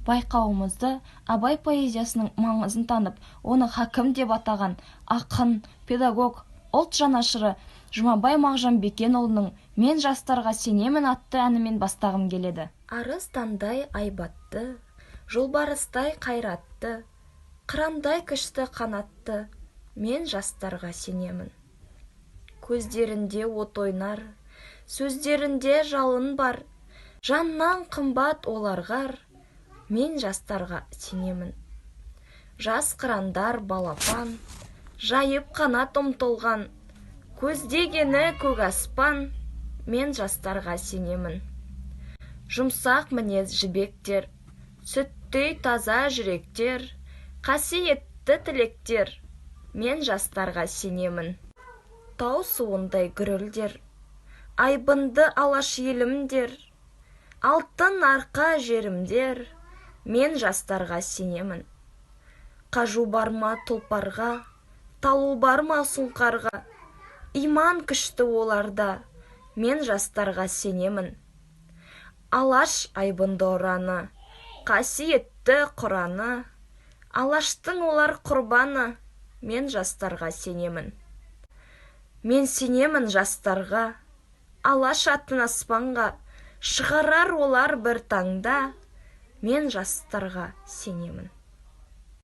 байқауымызды Абай поэзиясының маңызын танып, оны хакім деп атаған ақын, педагог, ұлт жанашыры Жұмабай Мағжанбекенұлының «Мен жастарға сенемін» атты әнімен бастағым келеді. Арыстандай айбатты, жолбарыстай қайратты, қырандай күшті қанатты, мен жастарға сенемін. Көздерінде от ойнар, сөздерінде жалын бар, жаннан қымбат оларғар, мен жастарға сенемін. Жас қырандар балапан, жайып қанат ұмтылған, көздегені көк аспан, мен жастарға сенемін. Жұмсақ мінез жібектер, сүттей таза жүректер, қасиетті тілектер, мен жастарға сенемін. Тау суындай гүрілдер, айбынды алаш елімдер, алтын арқа жерімдер, мен жастарға сенемін. Қажу барма тұлпарға, талу барма сұңқарға, иман күшті оларда, мен жастарға сенемін. Алаш айбынды ұраны, қасиетті құраны, алаштың олар құрбаны, мен жастарға сенемін. Мен сенемін жастарға, алаш атын аспанға, шығарар олар бір таңда, мен жастарға сенемін.